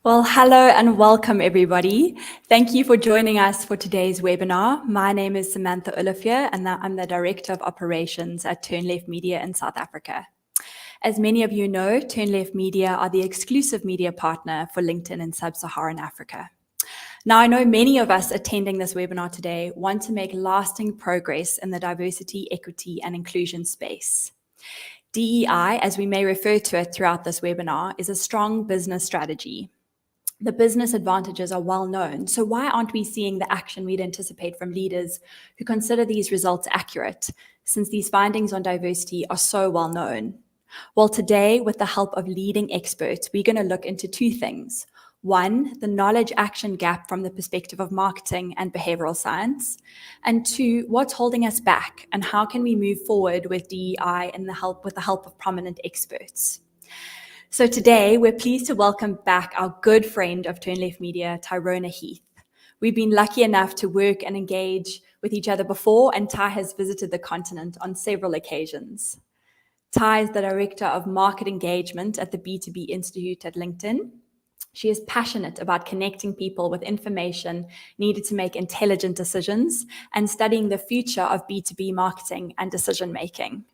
Well, hello and welcome everybody. Thank you for joining us for today's webinar. My name is Samantha Olivier and I'm the Director of Operations at Turn Left Media in South Africa. As many of you know, Turn Left Media are the exclusive media partner for LinkedIn in Sub-Saharan Africa. Now, I know many of us attending this webinar today want to make lasting progress in the diversity, equity, and inclusion space. DEI, as we may refer to it throughout this webinar, is a strong business strategy. The business advantages are well known, so why aren't we seeing the action we'd anticipate from leaders who consider these results accurate, since these findings on diversity are so well known? Well, today, with the help of leading experts, we're going to look into two things. One, the knowledge action gap from the perspective of marketing and behavioral science. And two, what's holding us back and how can we move forward with DEI with the help of prominent experts. So today, we're pleased to welcome back our good friend of Turn Left Media, Tyrone Heath. We've been lucky enough to work and engage with each other before, and Ty has visited the continent on several occasions. Ty is the Director of Market Engagement at the B2B Institute at LinkedIn. She is passionate about connecting people with information needed to make intelligent decisions and studying the future of B2B marketing and decision-making.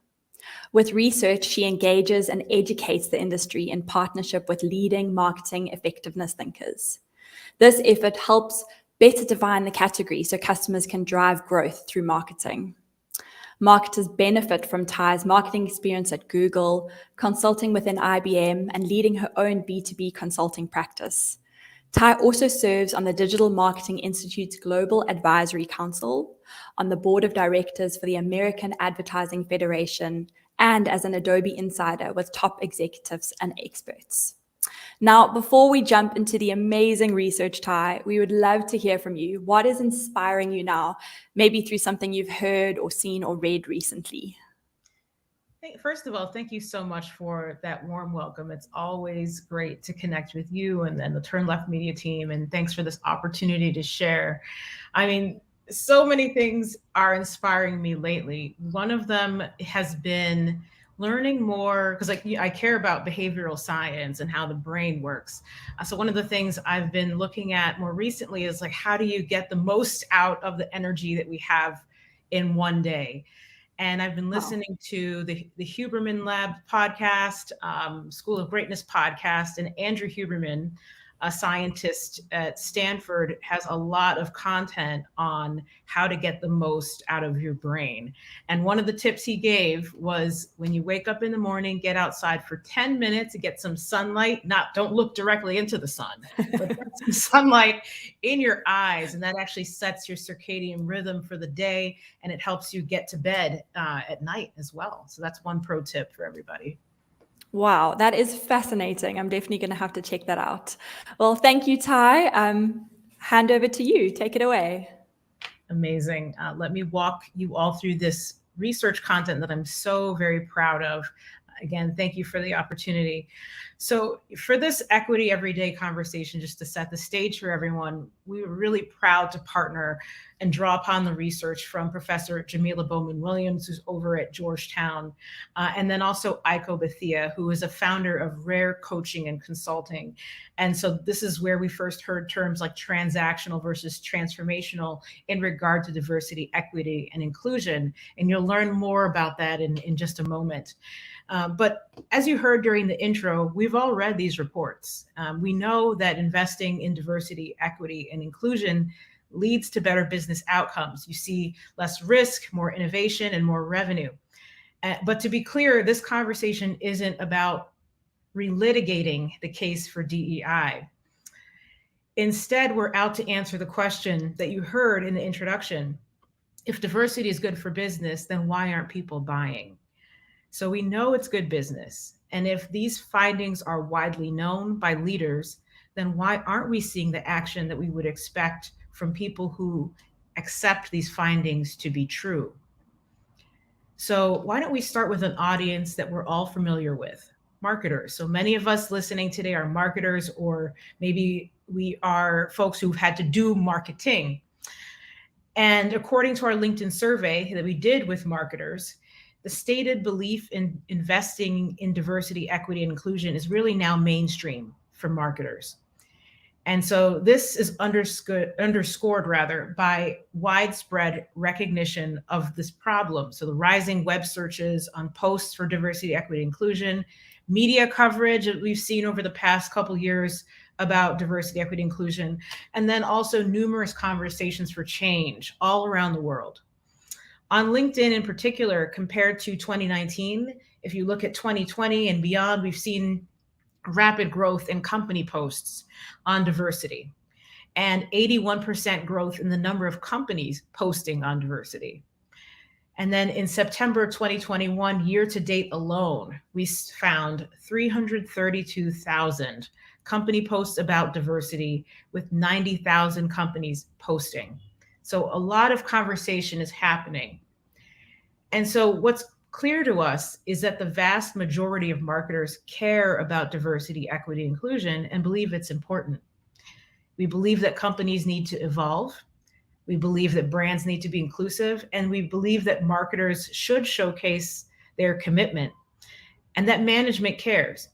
With research, she engages and educates the industry in partnership with leading marketing effectiveness thinkers. This effort helps better define the category so customers can drive growth through marketing. Marketers benefit from Ty's marketing experience at Google, consulting within IBM, and leading her own B2B consulting practice. Ty also serves on the Digital Marketing Institute's Global Advisory Council, on the board of directors for the American Advertising Federation, and as an Adobe insider with top executives and experts. Now, before we jump into the amazing research, Ty, we would love to hear from you. What is inspiring you now, maybe through something you've heard or seen or read recently? First of all, thank you so much for that warm welcome. It's always great to connect with you and the Turn Left Media team, and thanks for this opportunity to share. I mean, so many things are inspiring me lately. One of them has been learning more, because I care about behavioral science and how the brain works. So one of the things I've been looking at more recently is how do you get the most out of the energy that we have in one day? And I've been listening to the Huberman Lab podcast, School of Greatness podcast, and Andrew Huberman, a scientist at Stanford, has a lot of content on how to get the most out of your brain. And one of the tips he gave was when you wake up in the morning, get outside for 10 minutes to get some sunlight. Don't look directly into the sun, but get some sunlight in your eyes. And that actually sets your circadian rhythm for the day. And it helps you get to bed at night as well. So that's one pro tip for everybody. Wow, that is fascinating. I'm definitely going to have to check that out. Well, thank you, Ty. Hand over to you. Take it away. Amazing. Let me walk you all through this research content that I'm so very proud of. Again, thank you for the opportunity. So for this Equity Everyday conversation, just to set the stage for everyone, we were really proud to partner and draw upon the research from Professor Jamila Bowman-Williams, who's over at Georgetown, and then also 𝐤𝐭𝐡, who is a founder of Rare Coaching and Consulting. And so this is where we first heard terms like transactional versus transformational in regard to diversity, equity, and inclusion. And you'll learn more about that in just a moment. But as you heard during the intro, we've all read these reports. We know that investing in diversity, equity, and inclusion leads to better business outcomes. You see less risk, more innovation, and more revenue. But to be clear, this conversation isn't about relitigating the case for DEI. Instead, we're out to answer the question that you heard in the introduction. if diversity is good for business, then why aren't people buying? So we know it's good business. And if these findings are widely known by leaders, then why aren't we seeing the action that we would expect from people who accept these findings to be true? So why don't we start with an audience that we're all familiar with, marketers. So many of us listening today are marketers, or maybe we are folks who've had to do marketing. And according to our LinkedIn survey that we did with marketers, the stated belief in investing in diversity, equity, and inclusion is really now mainstream for marketers. And so this is underscored rather by widespread recognition of this problem. So the rising web searches on posts for diversity, equity, inclusion, media coverage that we've seen over the past couple of years about diversity, equity, inclusion, and then also numerous conversations for change all around the world. On LinkedIn in particular, compared to 2019, if you look at 2020 and beyond, we've seen rapid growth in company posts on diversity and 81% growth in the number of companies posting on diversity. And then in September 2021, year to date alone, we found 332,000 company posts about diversity with 90,000 companies posting. So a lot of conversation is happening. And so what's clear to us is that the vast majority of marketers care about diversity, equity, inclusion, and believe it's important. We believe that companies need to evolve. We believe that brands need to be inclusive, and we believe that marketers should showcase their commitment and that management cares.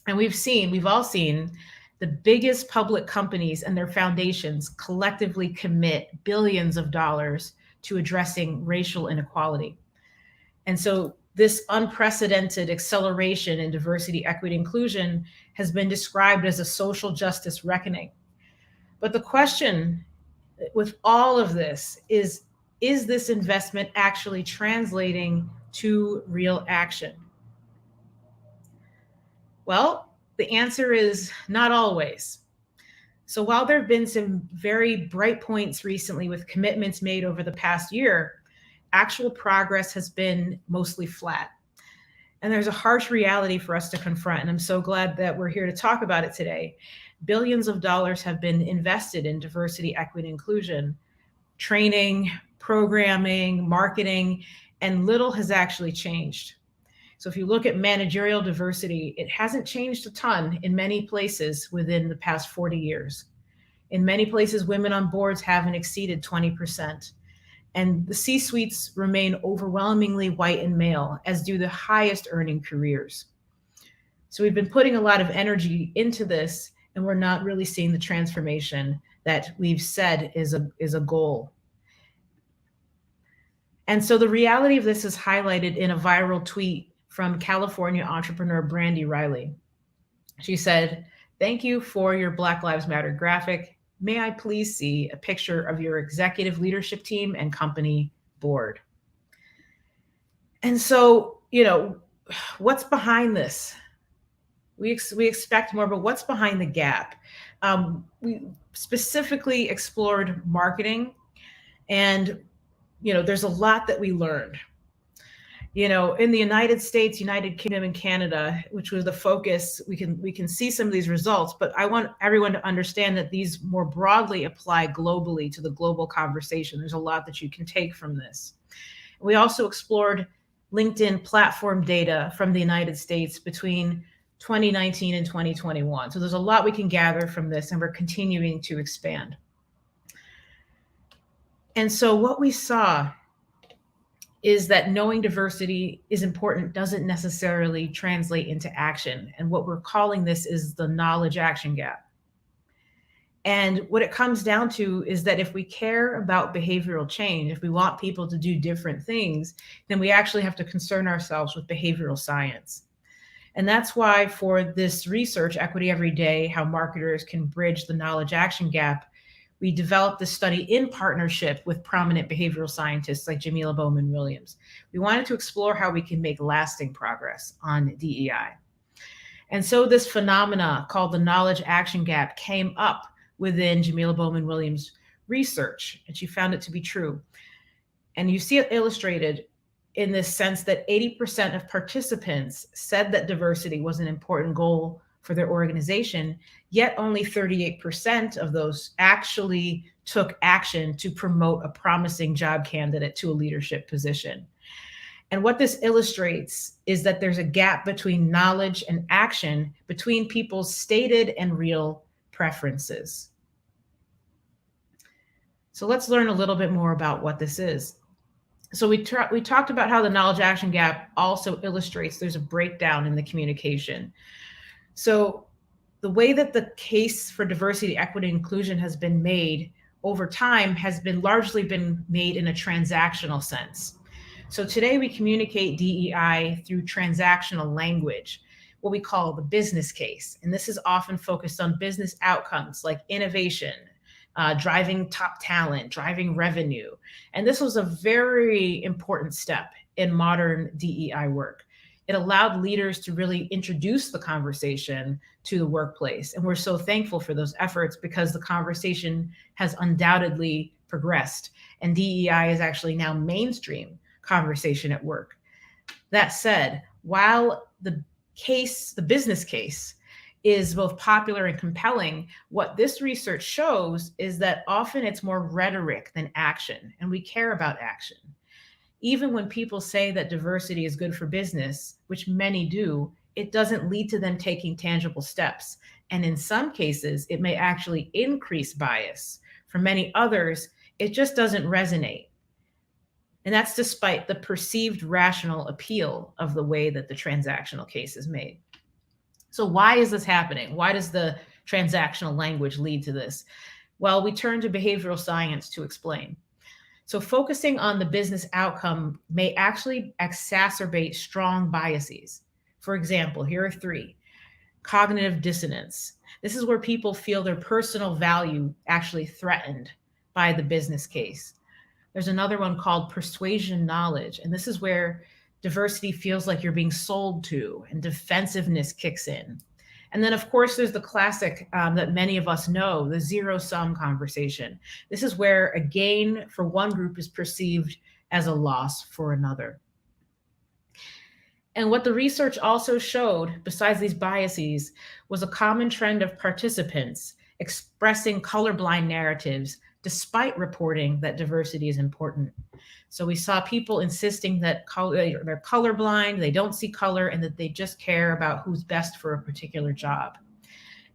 And we've all seen the biggest public companies and their foundations collectively commit billions of dollars to addressing racial inequality. And so this unprecedented acceleration in diversity, equity, inclusion has been described as a social justice reckoning. But the question with all of this is this investment actually translating to real action? Well, the answer is not always. So while there have been some very bright points recently with commitments made over the past year, actual progress has been mostly flat. And there's a harsh reality for us to confront. And I'm so glad that we're here to talk about it today. Billions of dollars have been invested in diversity, equity, inclusion, training, programming, marketing, and little has actually changed. So if you look at managerial diversity, it hasn't changed a ton in many places within the past 40 years. In many places, women on boards haven't exceeded 20%. And the C-suites remain overwhelmingly white and male, as do the highest earning careers. So we've been putting a lot of energy into this, and we're not really seeing the transformation that we've said is a goal. And so the reality of this is highlighted in a viral tweet from California entrepreneur Brandy Riley. She said, "Thank you for your Black Lives Matter graphic. May I please see a picture of your executive leadership team and company board?" And so, what's behind this? We expect more, but what's behind the gap? We specifically explored marketing, and there's a lot that we learned. In the United States, United Kingdom, and Canada, which was the focus, we can see some of these results, but I want everyone to understand that these more broadly apply globally to the global conversation. There's a lot that you can take from this. We also explored LinkedIn platform data from the United States between 2019 and 2021. So there's a lot we can gather from this, and we're continuing to expand. And so what we saw is that knowing diversity is important doesn't necessarily translate into action. And what we're calling this is the knowledge action gap. And what it comes down to is that if we care about behavioral change, if we want people to do different things, then we actually have to concern ourselves with behavioral science. And that's why for this research, Equity Every Day, how marketers can bridge the knowledge action gap, we developed this study in partnership with prominent behavioral scientists like Jamila Bowman-Williams. We wanted to explore how we can make lasting progress on DEI. And so this phenomena called the knowledge action gap came up within Jamila Bowman-Williams' research, and she found it to be true. And you see it illustrated in this sense that 80% of participants said that diversity was an important goal for their organization, yet only 38% of those actually took action to promote a promising job candidate to a leadership position. And what this illustrates is that there's a gap between knowledge and action between people's stated and real preferences. So let's learn a little bit more about what this is. So we talked about how the knowledge action gap also illustrates there's a breakdown in the communication. So the way that the case for diversity, equity, and inclusion has been made over time has been largely been made in a transactional sense. So today we communicate DEI through transactional language, what we call the business case. And this is often focused on business outcomes like innovation, driving top talent, driving revenue. And this was a very important step in modern DEI work. It allowed leaders to really introduce the conversation to the workplace. And we're so thankful for those efforts because the conversation has undoubtedly progressed. And DEI is actually now mainstream conversation at work. That said, while the business case is both popular and compelling, what this research shows is that often it's more rhetoric than action, and we care about action. Even when people say that diversity is good for business, which many do, it doesn't lead to them taking tangible steps. And in some cases, it may actually increase bias. For many others, it just doesn't resonate. And that's despite the perceived rational appeal of the way that the transactional case is made. So why is this happening? Why does the transactional language lead to this? Well, we turn to behavioral science to explain. So focusing on the business outcome may actually exacerbate strong biases. For example, here are three. Cognitive dissonance. This is where people feel their personal value actually threatened by the business case. There's another one called persuasion knowledge, and this is where diversity feels like you're being sold to and defensiveness kicks in. And then, of course, there's the classic that many of us know, the zero-sum conversation. This is where a gain for one group is perceived as a loss for another. And what the research also showed, besides these biases, was a common trend of participants expressing colorblind narratives despite reporting that diversity is important. So we saw people insisting that they're colorblind, they don't see color, and that they just care about who's best for a particular job.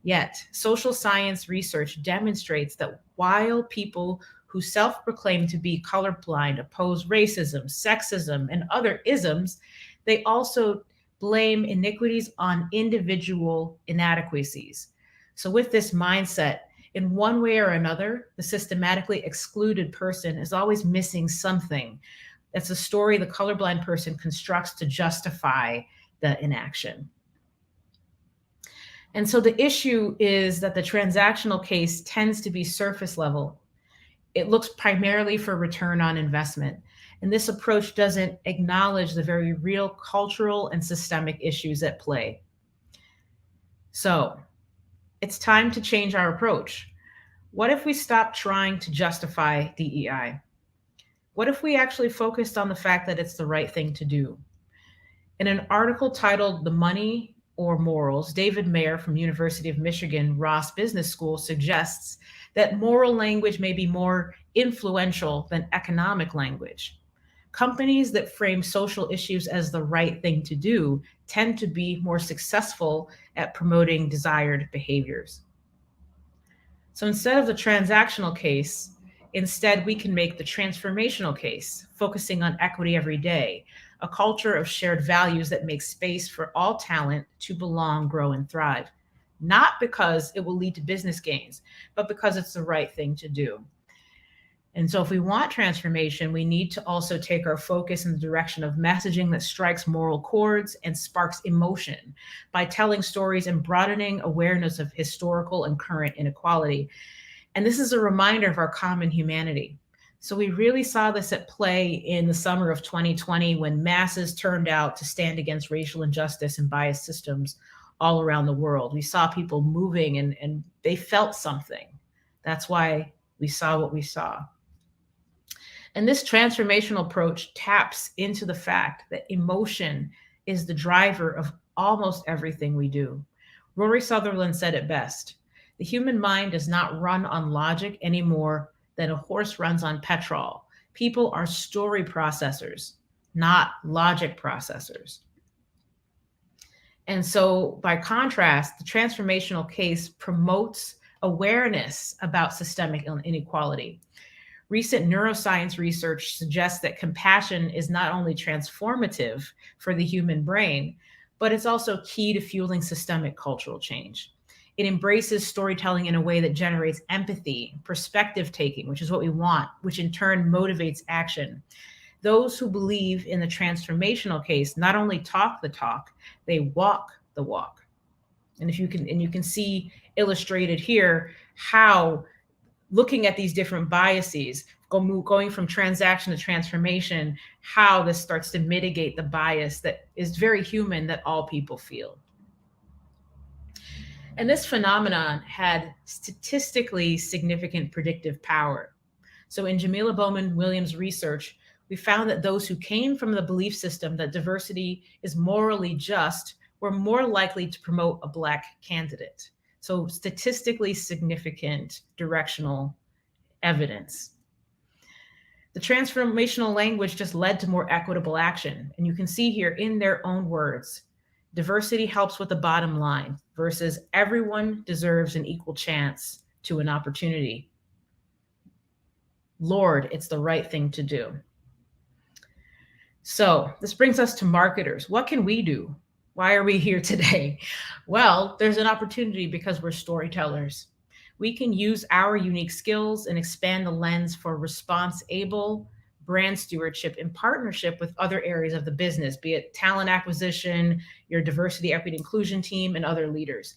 Yet, social science research demonstrates that while people who self-proclaim to be colorblind oppose racism, sexism, and other isms, they also blame iniquities on individual inadequacies. So with this mindset, in one way or another, the systematically excluded person is always missing something. That's a story the colorblind person constructs to justify the inaction. And so the issue is that the transactional case tends to be surface level. It looks primarily for return on investment. And this approach doesn't acknowledge the very real cultural and systemic issues at play. So it's time to change our approach. What if we stopped trying to justify DEI? What if we actually focused on the fact that it's the right thing to do? In an article titled "The Money or Morals," David Mayer from University of Michigan Ross Business School suggests that moral language may be more influential than economic language. Companies that frame social issues as the right thing to do tend to be more successful at promoting desired behaviors. So instead of the transactional case, instead we can make the transformational case, focusing on equity every day, a culture of shared values that makes space for all talent to belong, grow, and thrive. Not because it will lead to business gains, but because it's the right thing to do. And so if we want transformation, we need to also take our focus in the direction of messaging that strikes moral chords and sparks emotion by telling stories and broadening awareness of historical and current inequality. And this is a reminder of our common humanity. So we really saw this at play in the summer of 2020 when masses turned out to stand against racial injustice and biased systems all around the world. We saw people moving and they felt something. That's why we saw what we saw. And this transformational approach taps into the fact that emotion is the driver of almost everything we do. Rory Sutherland said it best: the human mind does not run on logic any more than a horse runs on petrol. People are story processors, not logic processors. And so, by contrast, the transformational case promotes awareness about systemic inequality. Recent neuroscience research suggests that compassion is not only transformative for the human brain, but it's also key to fueling systemic cultural change. It embraces storytelling in a way that generates empathy, perspective taking, which is what we want, which in turn motivates action. Those who believe in the transformational case not only talk the talk, they walk the walk. And you can see illustrated here how looking at these different biases, going from transaction to transformation, how this starts to mitigate the bias that is very human that all people feel. And this phenomenon had statistically significant predictive power. So in Jamila Bowman Williams' research, we found that those who came from the belief system that diversity is morally just were more likely to promote a Black candidate. So statistically significant directional evidence. The transformational language just led to more equitable action. And you can see here in their own words, diversity helps with the bottom line versus everyone deserves an equal chance to an opportunity. Lord, it's the right thing to do. So this brings us to marketers. What can we do? Why are we here today? Well, there's an opportunity because we're storytellers. We can use our unique skills and expand the lens for response-able brand stewardship in partnership with other areas of the business, be it talent acquisition, your diversity, equity, inclusion team, and other leaders.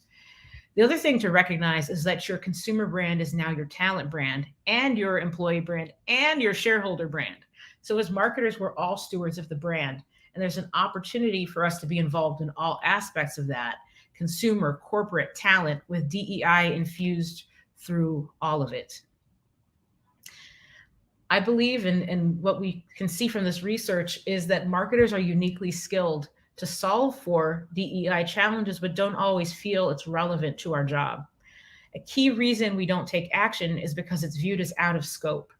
The other thing to recognize is that your consumer brand is now your talent brand and your employee brand and your shareholder brand. So as marketers, we're all stewards of the brand, and there's an opportunity for us to be involved in all aspects of that: consumer, corporate, talent, with DEI infused through all of it. I believe, and what we can see from this research is that marketers are uniquely skilled to solve for DEI challenges, but don't always feel it's relevant to our job. A key reason we don't take action is because it's viewed as out of scope.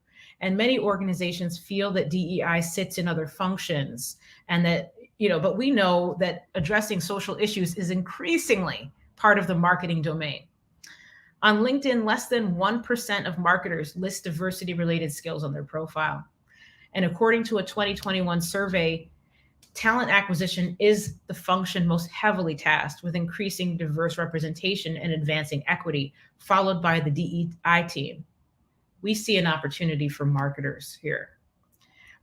And many organizations feel that DEI sits in other functions, and that, but we know that addressing social issues is increasingly part of the marketing domain. On LinkedIn, less than 1% of marketers list diversity-related skills on their profile. And according to a 2021 survey, talent acquisition is the function most heavily tasked with increasing diverse representation and advancing equity, followed by the DEI team. We see an opportunity for marketers here.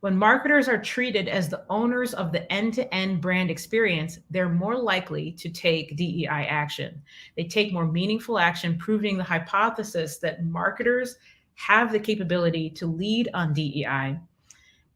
When marketers are treated as the owners of the end-to-end brand experience, they're more likely to take DEI action. They take more meaningful action, proving the hypothesis that marketers have the capability to lead on DEI,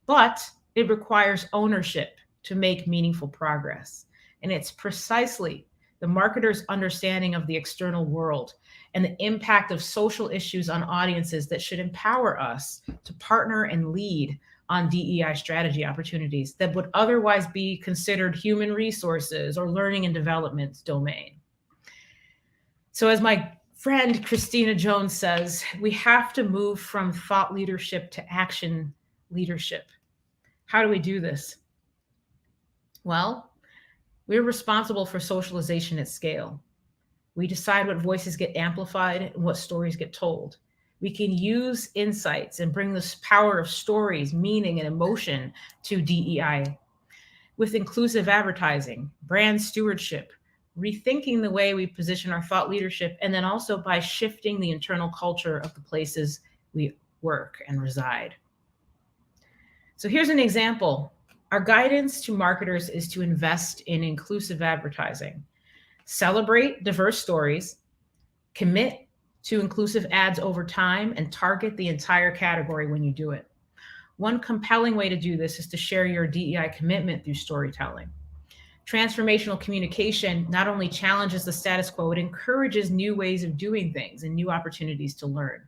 but it requires ownership to make meaningful progress. And it's precisely the marketer's understanding of the external world and the impact of social issues on audiences that should empower us to partner and lead on DEI strategy opportunities that would otherwise be considered human resources or learning and development domain. So as my friend Christina Jones says, we have to move from thought leadership to action leadership. How do we do this? Well, we're responsible for socialization at scale. We decide what voices get amplified and what stories get told. We can use insights and bring this power of stories, meaning, and emotion to DEI. With inclusive advertising, brand stewardship, rethinking the way we position our thought leadership, and then also by shifting the internal culture of the places we work and reside. So here's an example. Our guidance to marketers is to invest in inclusive advertising, celebrate diverse stories, commit to inclusive ads over time, and target the entire category when you do it. One compelling way to do this is to share your DEI commitment through storytelling. Transformational communication not only challenges the status quo, it encourages new ways of doing things and new opportunities to learn.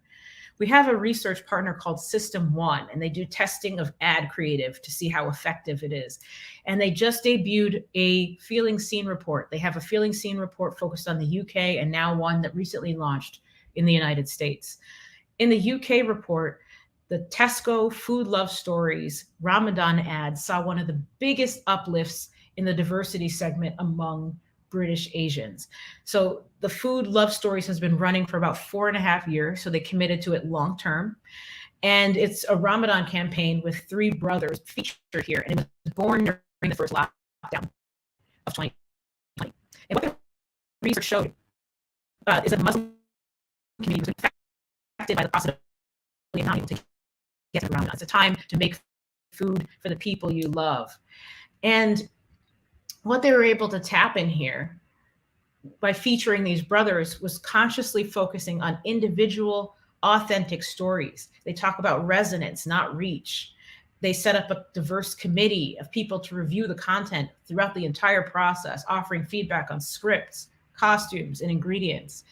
we have a research partner called System One, and they do testing of ad creative to see how effective it is. And they just debuted a feeling seen report. They have a feeling seen report focused on the UK and now one that recently launched in the United States. In the UK report, the Tesco Food Love Stories Ramadan ads saw one of the biggest uplifts in the diversity segment among British Asians. So the Food Love Stories has been running for about 4.5 years. So they committed to it long term. And it's a Ramadan campaign with 3 brothers featured here. And it was born during the first lockdown of 2020. And what the research showed is that the Muslim community was affected by the possibility of not able to get through Ramadan. It's a time to make food for the people you love. And what they were able to tap in here by featuring these brothers was consciously focusing on individual, authentic stories. They talk about resonance, not reach. They set up a diverse committee of people to review the content throughout the entire process, offering feedback on scripts, costumes, and ingredients.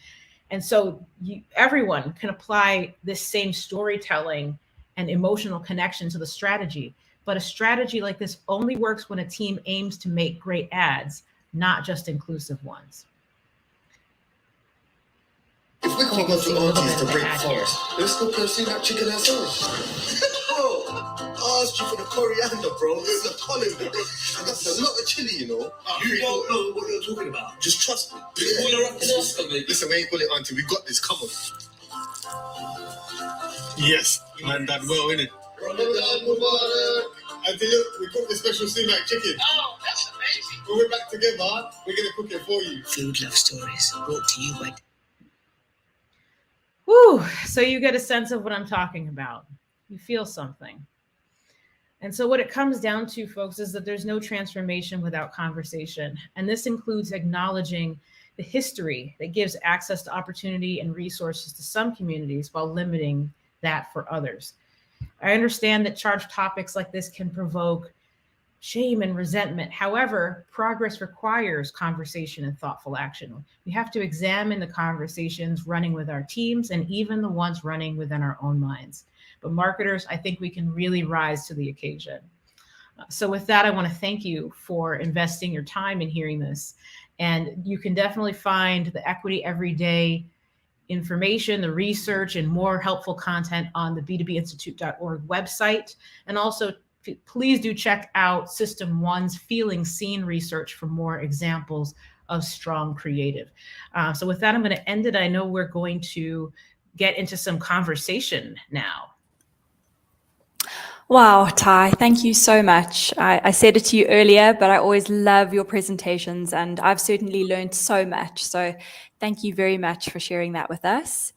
And so everyone can apply this same storytelling and emotional connection to the strategy. But a strategy like this only works when a team aims to make great ads, not just inclusive ones. If we can't go to Aunties to break fast, let's go and see that chicken ourselves. Bro, I asked you for the coriander, bro. It's a colander. That's a lot of chili, you know. You don't know what you're talking about. Just trust me. Listen, we ain't call it Auntie. We got this. Come on. Yes, man, done well, innit? Auntie, look, we cooked the special sumac chicken. Oh, that's amazing. When we're back together, we're going to cook it for you. Food Love Stories, brought to you by... Woo! So you get a sense of what I'm talking about. You feel something. And so what it comes down to, folks, is that there's no transformation without conversation. And this includes acknowledging the history that gives access to opportunity and resources to some communities while limiting that for others. I understand that charged topics like this can provoke shame and resentment. However, progress requires conversation and thoughtful action. We have to examine the conversations running with our teams and even the ones running within our own minds. But marketers, I think we can really rise to the occasion. So with that, I want to thank you for investing your time in hearing this. And you can definitely find the Equity Everyday information, the research, and more helpful content on the b2binstitute.org website. And also, please do check out System One's Feeling Seen research for more examples of strong creative. So with that, I'm going to end it. I know we're going to get into some conversation now. Wow, Ty, thank you so much. I said it to you earlier, but I always love your presentations and I've certainly learned so much. So thank you very much for sharing that with us.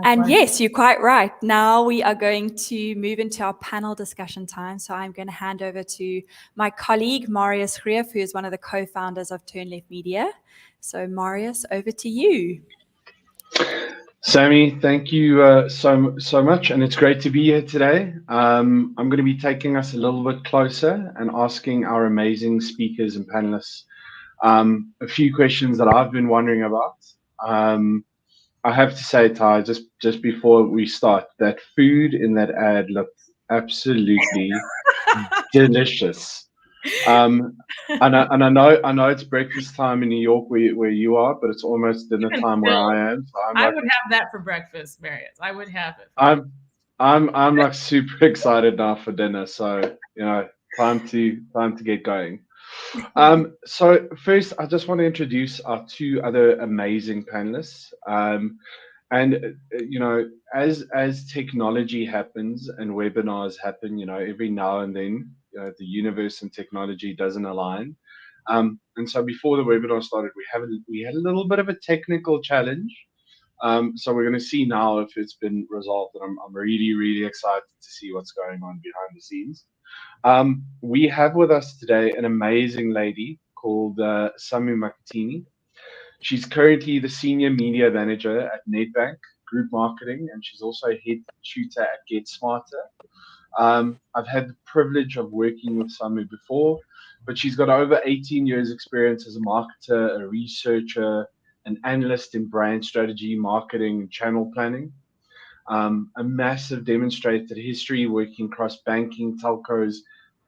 And yes, you're quite right. Now we are going to move into our panel discussion time. So I'm going to hand over to my colleague, Marius Greef, who is one of the co-founders of Turn Left Media. So Marius, over to you. Sammy, thank you so much, and it's great to be here today. I'm going to be taking us a little bit closer and asking our amazing speakers and panelists a few questions that I've been wondering about. I have to say, Ty, just before we start, that food in that ad looked absolutely delicious. And I know it's breakfast time in New York where you are, but it's almost dinner time where I am. So I would have that for breakfast, Marius. I would have it. I'm like super excited now for dinner. So time to get going. So first, I just want to introduce our 2 other amazing panelists. And as technology happens and webinars happen, every now and then, the universe and technology doesn't align. And so before the webinar started, we had a little bit of a technical challenge. So we're going to see now if it's been resolved. And I'm really, really excited to see what's going on behind the scenes. We have with us today an amazing lady called Samu Makatini. She's currently the Senior Media Manager at Nedbank Group Marketing, and she's also Head Tutor at Get Smarter. I've had the privilege of working with Samu before, but she's got over 18 years experience as a marketer, a researcher, an analyst in brand strategy, marketing, and channel planning. a massive demonstrated history working across banking, telcos,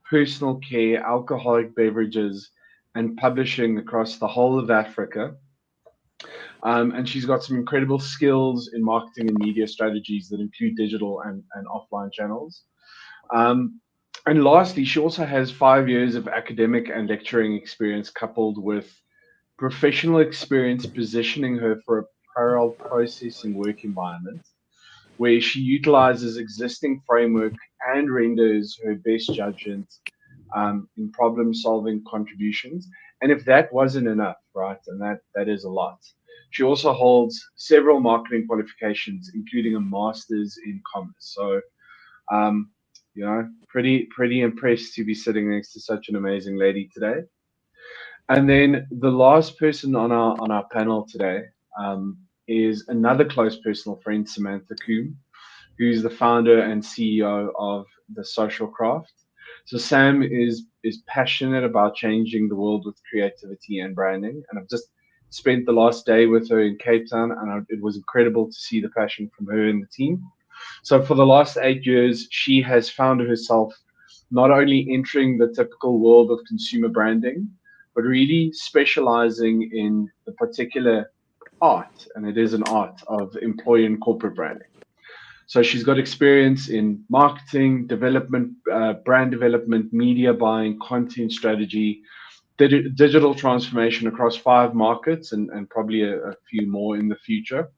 personal care, alcoholic beverages, and publishing across the whole of Africa. And she's got some incredible skills in marketing and media strategies that include digital and offline channels. And lastly, she also has 5 years of academic and lecturing experience coupled with professional experience positioning her for a parallel processing work environment where she utilizes existing framework and renders her best judgment in problem solving contributions. And if that wasn't enough, right, and that is a lot, she also holds several marketing qualifications, including a master's in commerce. So, you know, pretty impressed to be sitting next to such an amazing lady today. And then the last person on our panel today is another close personal friend, Samantha 𝐤𝐿, who's the founder and CEO of The Social Craft. So Sam is passionate about changing the world with creativity and branding. And I've just spent the last day with her in Cape Town, and it was incredible to see the passion from her and the team. So for the last 8 years, she has found herself not only entering the typical world of consumer branding, but really specializing in the particular art, and it is an art of employee and corporate branding. So she's got experience in marketing, development, brand development, media buying, content strategy, digital transformation across 5 markets and probably a few more in the future.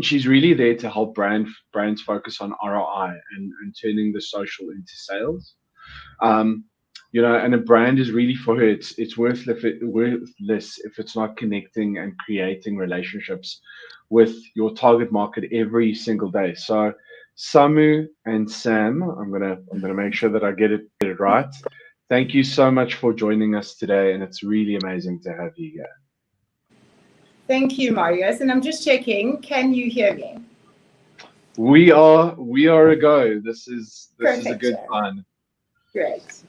She's really there to help brands focus on ROI and turning the social into sales. You know, and a brand is really for her, it's worthless if it's not connecting and creating relationships with your target market every single day. So Samu and Sam, I'm gonna make sure that I get it right. Thank you so much for joining us today, and it's really amazing to have you here. Thank you, Marius. And I'm just checking, can you hear me? We are a go. This is a good fun. Great.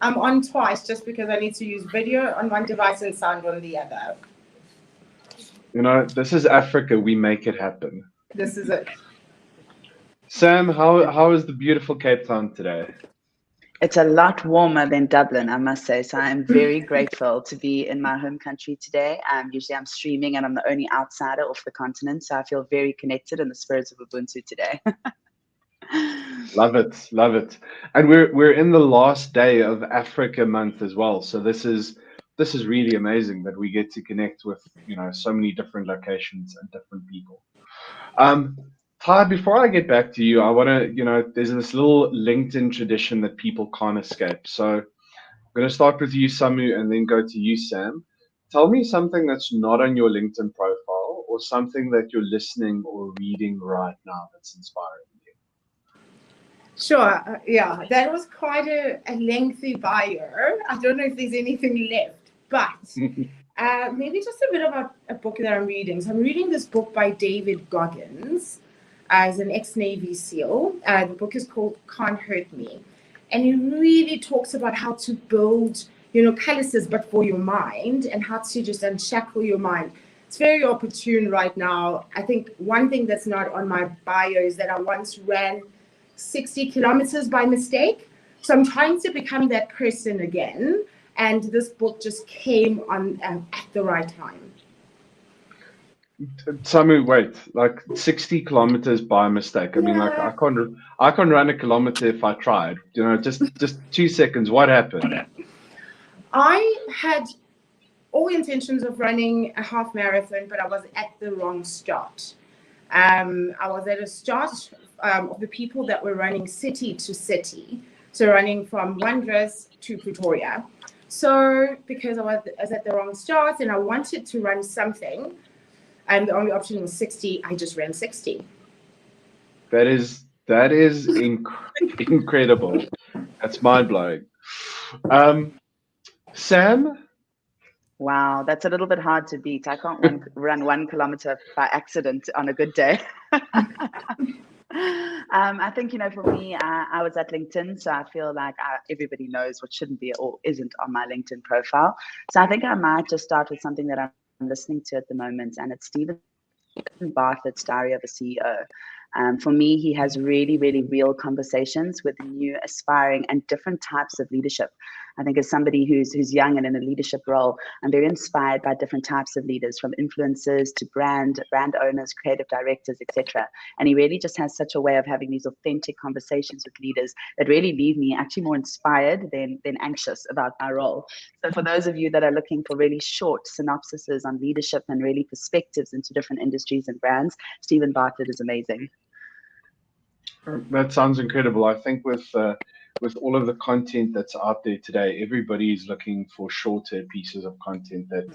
I'm on twice just because I need to use video on one device and sound on the other. You know, this is Africa. We make it happen. This is it. Sam, how is the beautiful Cape Town today? It's a lot warmer than Dublin, I must say. So I'm very grateful to be in my home country today. Usually I'm streaming and I'm the only outsider off the continent. So I feel very connected in the spirits of Ubuntu today. Love it. And we're in the last day of Africa month as well. So this is really amazing that we get to connect with, you know, so many different locations and different people. Ty, before I get back to you, I want to, you know, there's this little LinkedIn tradition that people can't escape. So I'm going to start with you, Samu, and then go to you, Sam. Tell me something that's not on your LinkedIn profile or something that you're listening or reading right now that's inspiring you. Sure. Yeah, that was quite a lengthy bio. I don't know if there's anything left, but maybe just a bit of a book that I'm reading. So I'm reading this book by David Goggins. As an ex-Navy SEAL. The book is called Can't Hurt Me. And he really talks about how to build, you know, calluses, but for your mind, and how to just unshackle your mind. It's very opportune right now. I think one thing that's not on my bio is that I once ran 60 kilometers by mistake. So I'm trying to become that person again. And this book just came on at the right time. Samu, wait, like 60 kilometers by mistake. I mean, like I can't run a kilometer if I tried. You know, just 2 seconds. What happened? I had all intentions of running a half marathon, but I was at the wrong start. I was at a start of the people that were running city to city, so running from Wondrous to Pretoria. So because I was at the wrong start and I wanted to run something, and the only option was 60, I just ran 60. That is incredible. That's mind-blowing. Sam? Wow, that's a little bit hard to beat. I can't run 1 kilometer by accident on a good day. I think, you know, for me, I was at LinkedIn, so I feel like everybody knows what shouldn't be or isn't on my LinkedIn profile. So I think I might just start with something that I'm listening to at the moment, and it's Stephen Bartlett's Diary of a CEO. For me, he has really, really real conversations with new, aspiring, and different types of leadership. I think as somebody who's young and in a leadership role, I'm very inspired by different types of leaders, from influencers to brand owners, creative directors, etc. And he really just has such a way of having these authentic conversations with leaders that really leave me actually more inspired than anxious about my role. So for those of you that are looking for really short synopsises on leadership and really perspectives into different industries and brands, Stephen Bartlett is amazing. That sounds incredible. I think with all of the content that's out there today, everybody is looking for shorter pieces of content that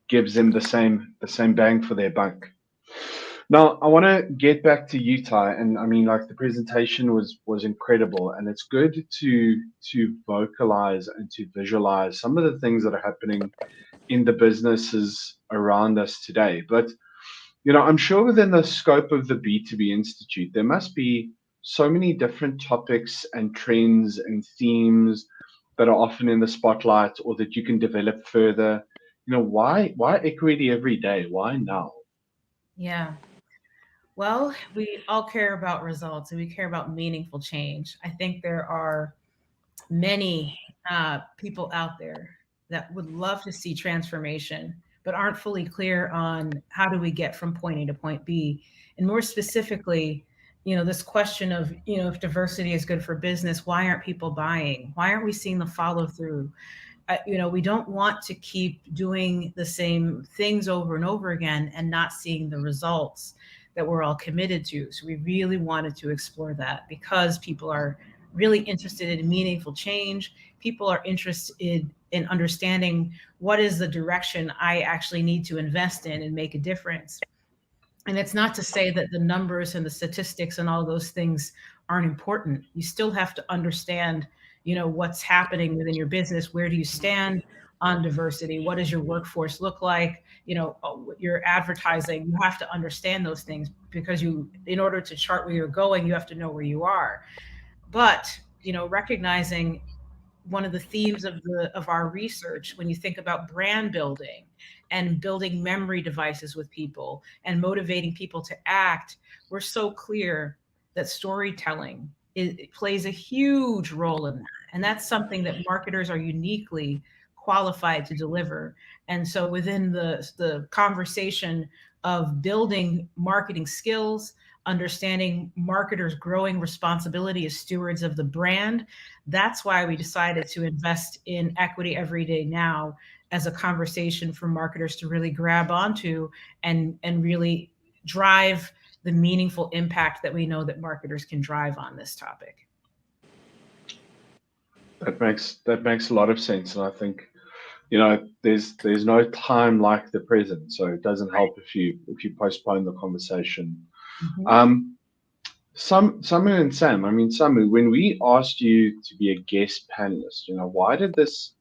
gives them the same bang for their buck. Now, I want to get back to you, Ty, and I mean, like, the presentation was incredible, and it's good to vocalize and to visualize some of the things that are happening in the businesses around us today. But I'm sure within the scope of the B2B Institute, there must be so many different topics and trends and themes that are often in the spotlight, or that you can develop further. Why equity every day? Why now? Yeah. Well, we all care about results and we care about meaningful change. I think there are many people out there that would love to see transformation, but aren't fully clear on how do we get from point A to point B. And more specifically, this question of, if diversity is good for business, why aren't people buying? Why aren't we seeing the follow through? We don't want to keep doing the same things over and over again and not seeing the results that we're all committed to. So we really wanted to explore that, because people are really interested in meaningful change. People are interested in understanding what is the direction I actually need to invest in and make a difference. And it's not to say that the numbers and the statistics and all those things aren't important. You still have to understand, what's happening within your business. Where do you stand on diversity? What does your workforce look like? Your advertising, you have to understand those things, because in order to chart where you're going, you have to know where you are. But, recognizing one of the themes of our research, when you think about brand building and building memory devices with people and motivating people to act, we're so clear that storytelling plays a huge role in that. And that's something that marketers are uniquely qualified to deliver. And so within the conversation of building marketing skills, understanding marketers' growing responsibility as stewards of the brand, that's why we decided to invest in Equity Every Day Now as a conversation for marketers to really grab onto and really drive the meaningful impact that we know that marketers can drive on this topic. That makes a lot of sense, and I think there's no time like the present, so it doesn't help if you postpone the conversation. Mm-hmm. Samu and Sam, Samu, when we asked you to be a guest panelist, why did this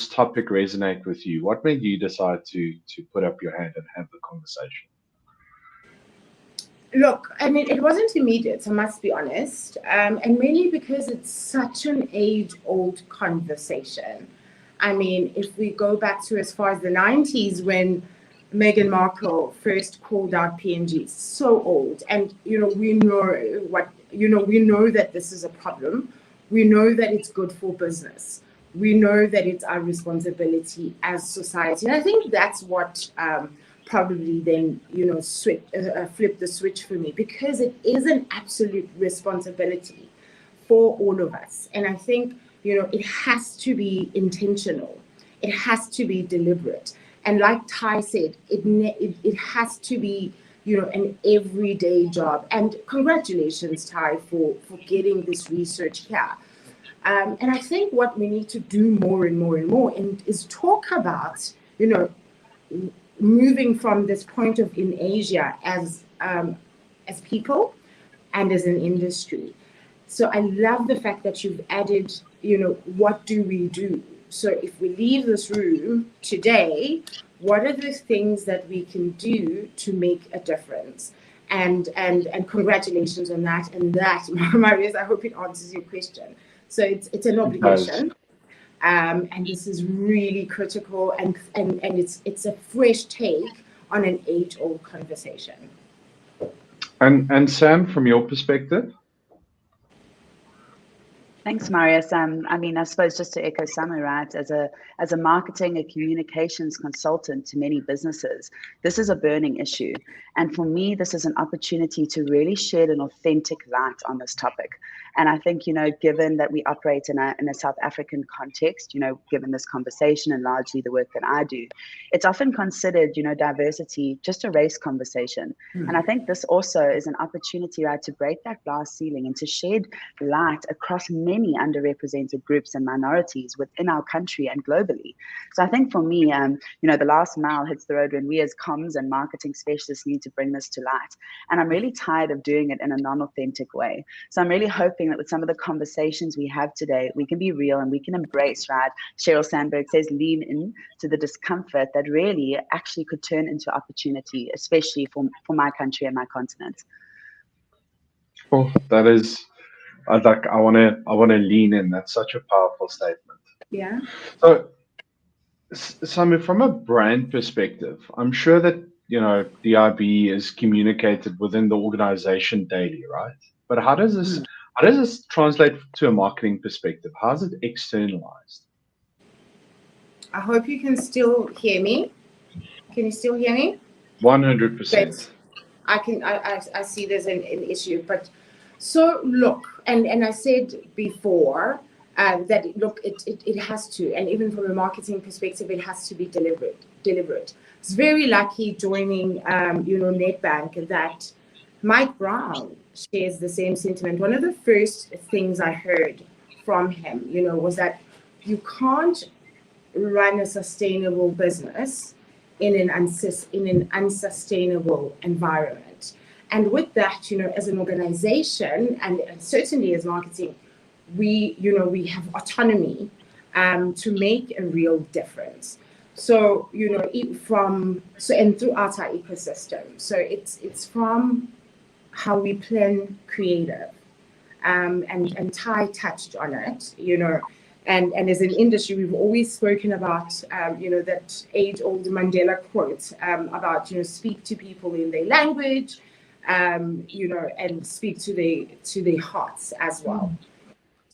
topic resonate with you? What made you decide to put up your hand and have the conversation? Look, it wasn't immediate, I must be honest, and mainly because it's such an age-old conversation. If we go back to as far as the 90s, when Meghan Markle first called out P&G, so old, and we know that this is a problem. We know that it's good for business. We know that it's our responsibility as society, and I think that's what probably then flip the switch for me, because it is an absolute responsibility for all of us. And I think it has to be intentional, it has to be deliberate, and like Ty said, it has to be an everyday job. And congratulations, Ty, for getting this research here. And I think what we need to do more and more and more is talk about moving from this point of in Asia as people and as an industry. So I love the fact that you've added, what do we do? So if we leave this room today, what are the things that we can do to make a difference? And congratulations on that. And that, Marius, I hope it answers your question. So it's an obligation. And this is really critical, and it's a fresh take on an age-old conversation. And Sam, from your perspective? Thanks, Marius. I mean, I suppose just to echo Summer, right, as a marketing and communications consultant to many businesses, this is a burning issue. And for me, this is an opportunity to really shed an authentic light on this topic. And I think, given that we operate in a South African context, given this conversation and largely the work that I do, it's often considered, diversity just a race conversation. And I think this also is an opportunity, right, to break that glass ceiling and to shed light across many underrepresented groups and minorities within our country and globally. So I think for me, the last mile hits the road when we as comms and marketing specialists need to bring this to light. And I'm really tired of doing it in a non-authentic way. So I'm really hoping that with some of the conversations we have today, we can be real and we can embrace, right? Sheryl Sandberg says, lean in to the discomfort that really actually could turn into opportunity, especially for my country and my continent. Oh, that is, I want to lean in. That's such a powerful statement. Yeah. So, Simon, from a brand perspective, I'm sure that the IB is communicated within the organization daily, right? But how does this translate to a marketing perspective? How is it externalized? I hope you can still hear me. Can you still hear me? 100%. I see there's an issue, but so look, and I said before that look, it has to, and even from a marketing perspective, it has to be deliberate. It's very lucky joining Nedbank that Mike Brown shares the same sentiment. One of the first things I heard from him, was that you can't run a sustainable business in an unsustainable environment. And with that, as an organization and certainly as marketing, we have autonomy to make a real difference. So, and throughout our ecosystem. So it's from how we plan creative. And Ty touched on it, and as an industry, we've always spoken about, that age-old Mandela quote about, speak to people in their language, and speak to their hearts as well.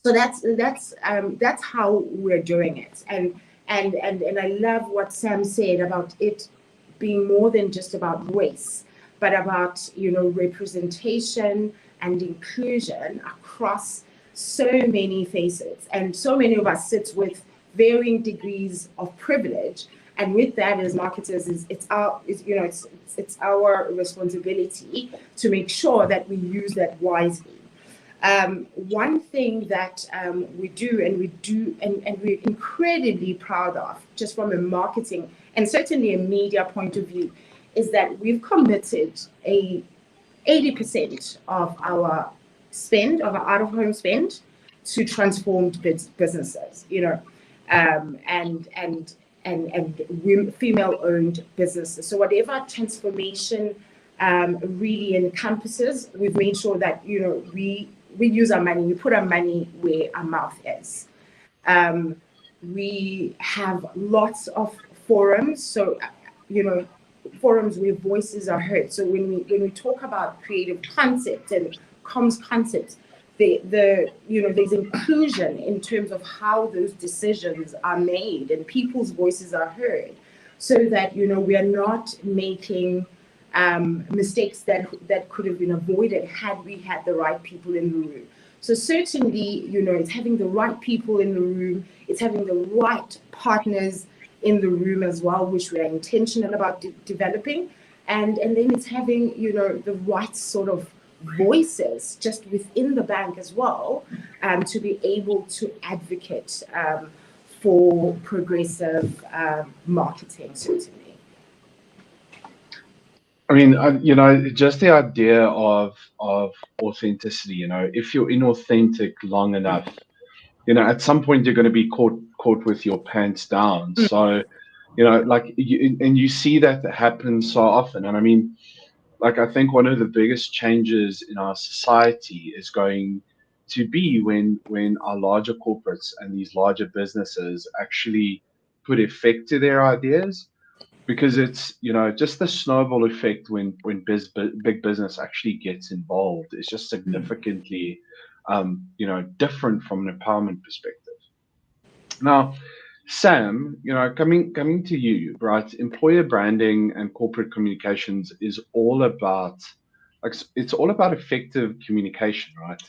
So that's how we're doing it. And I love what Sam said about it being more than just about race, but about, representation and inclusion across so many faces, and so many of us sit with varying degrees of privilege, and with that, as marketers, it's our responsibility to make sure that we use that wisely. One thing that we do, and we're incredibly proud of, just from a marketing and certainly a media point of view, is that we've committed 80% of our spend, of our out-of-home spend, to transformed businesses, and female-owned businesses. So whatever transformation really encompasses, we've made sure that we use our money, we put our money where our mouth is. We have lots of forums, so forums where voices are heard. So when we talk about creative concepts and comms concepts, there's inclusion in terms of how those decisions are made and people's voices are heard, so that we are not making mistakes that could have been avoided had we had the right people in the room. So certainly, it's having the right people in the room, it's having the right partners in the room as well, which we are intentional about developing, and then it's having the right sort of voices just within the bank as well, to be able to advocate for progressive marketing, certainly. I mean, just the idea of authenticity. If you're inauthentic long enough, at some point you're going to be caught with your pants down. So, you see that happen so often. And I mean, I think one of the biggest changes in our society is going to be when our larger corporates and these larger businesses actually put effect to their ideas. because it's, you know, just the snowball effect when big business actually gets involved is just significantly, you know, different from an empowerment perspective. Now, Sam, you know, coming to you, right? Employer branding and corporate communications is all about, like, it's all about effective communication, right?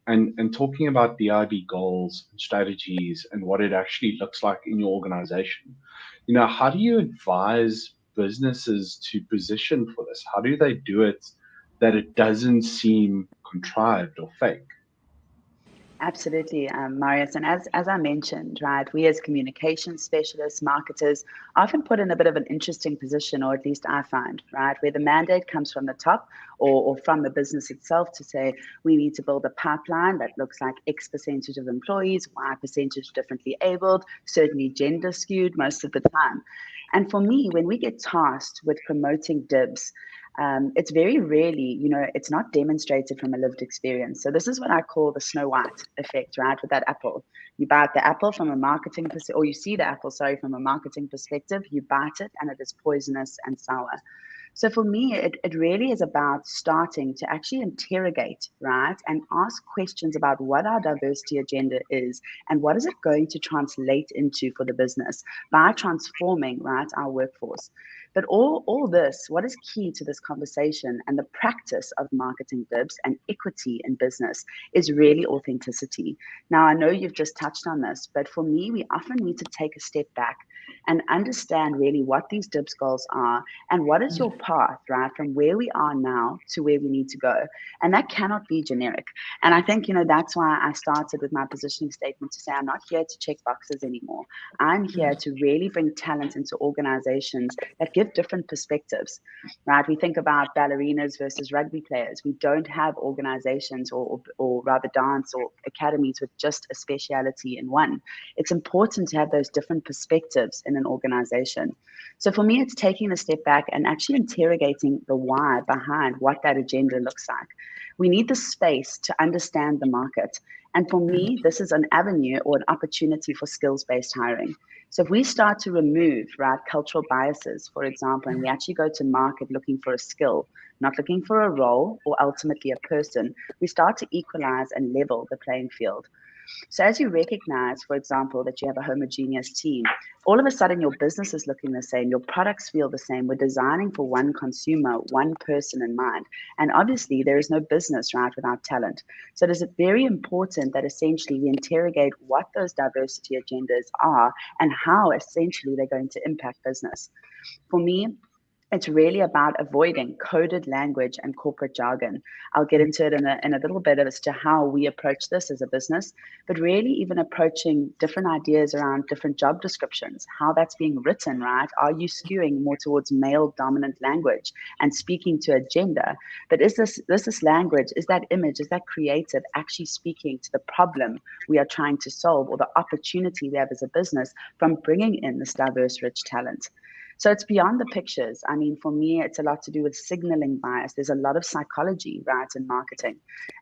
And talking about DIB goals and strategies and what it actually looks like in your organization. You know, how do you advise businesses to position for this? How do they do it that it doesn't seem contrived or fake? Absolutely, Marius. And as I mentioned, right, we as communication specialists, marketers, often put in a bit of an interesting position, or at least I find, right, where the mandate comes from the top or from the business itself to say, we need to build a pipeline that looks like X percentage of employees, Y percentage differently abled, certainly gender skewed most of the time. And for me, when we get tasked with promoting DIBS, it's very rarely, you know, it's not demonstrated from a lived experience. So this is what I call the Snow White effect, right? With that apple, you bite the apple from a marketing perspective, or you see the apple, sorry, from a marketing perspective, you bite it and it is poisonous and sour. So for me, it really is about starting to actually interrogate, right? And ask questions about what our diversity agenda is and what is it going to translate into for the business by transforming, right, our workforce. But all this, what is key to this conversation and the practice of marketing DIBS and equity in business is really authenticity. Now, I know you've just touched on this, but for me, we often need to take a step back and understand really what these DIBS goals are and what is your path, right, from where we are now to where we need to go. And that cannot be generic. And I think, you know, that's why I started with my positioning statement to say, I'm not here to check boxes anymore. I'm here to really bring talent into organizations that give different perspectives, right? We think about ballerinas versus rugby players. We don't have organizations or rather dance or academies with just a speciality in one. It's important to have those different perspectives in an organization. So for me, it's taking a step back and actually interrogating the why behind what that agenda looks like. We need the space to understand the market. And for me, this is an avenue or an opportunity for skills-based hiring. So if we start to remove, right, cultural biases, for example, and we actually go to market looking for a skill, not looking for a role or ultimately a person, we start to equalize and level the playing field. So as you recognize, for example, that you have a homogeneous team, all of a sudden your business is looking the same, your products feel the same. We're designing for one consumer, one person in mind. And obviously there is no business, right, without talent. So it is very important that essentially we interrogate what those diversity agendas are and how essentially they're going to impact business. For me, it's really about avoiding coded language and corporate jargon. I'll get into it in a little bit as to how we approach this as a business, but really even approaching different ideas around different job descriptions, how that's being written, right? Are you skewing more towards male dominant language and speaking to a gender? But is this language, is that image, is that creative actually speaking to the problem we are trying to solve or the opportunity we have as a business from bringing in this diverse, rich talent? So it's beyond the pictures. I mean, for me, it's a lot to do with signaling bias. There's a lot of psychology, right, in marketing.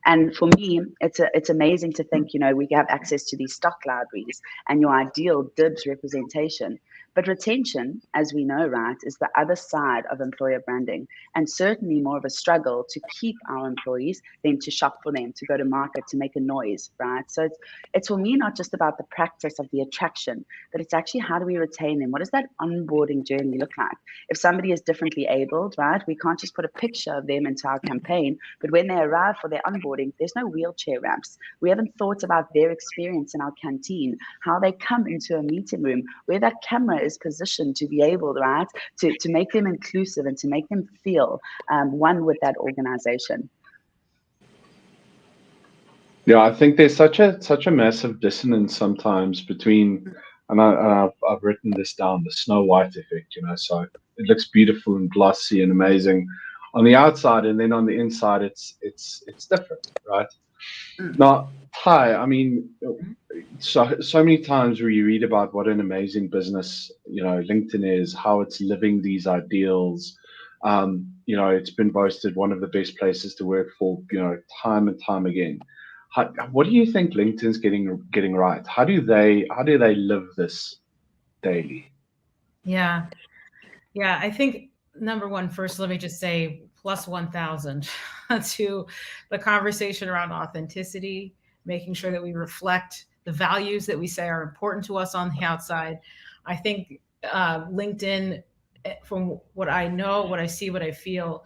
And for me, it's amazing to think, you know, we have access to these stock libraries and your ideal DIBS representation. But retention, as we know, right, is the other side of employer branding, and certainly more of a struggle to keep our employees than to shop for them, to go to market, to make a noise, right? So it's for me not just about the practice of the attraction, but it's actually how do we retain them? What does that onboarding journey look like? If somebody is differently abled, right, we can't just put a picture of them into our campaign, but when they arrive for their onboarding, there's no wheelchair ramps. We haven't thought about their experience in our canteen, how they come into a meeting room, where that camera is positioned to be able, right, to make them inclusive and to make them feel one with that organization. Yeah, I think there's such a massive dissonance sometimes between, and I've written this down, the Snow White effect, you know, so it looks beautiful and glossy and amazing on the outside, and then on the inside it's different, right? Now, Ty, I mean, so many times where you read about what an amazing business, you know, LinkedIn is, how it's living these ideals. You know, it's been boasted one of the best places to work for, you know, time and time again. What do you think LinkedIn's getting right? How do they live this daily? Yeah. Yeah, I think number one, first, let me just say plus 1,000 to the conversation around authenticity, making sure that we reflect the values that we say are important to us on the outside. I think LinkedIn, from what I know, what I see, what I feel,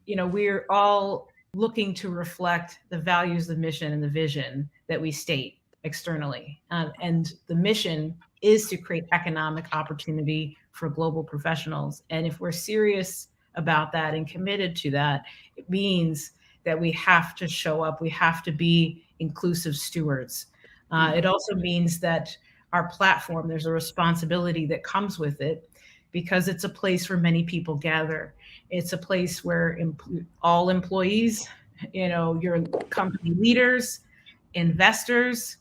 we're all looking to reflect the values, the mission, and the vision that we state externally. And the mission is to create economic opportunity for global professionals. And if we're serious about that and committed to that, it means that we have to show up, we have to be inclusive stewards. It also means that our platform, there's a responsibility that comes with it because it's a place where many people gather. It's a place where all employees, your company leaders, investors,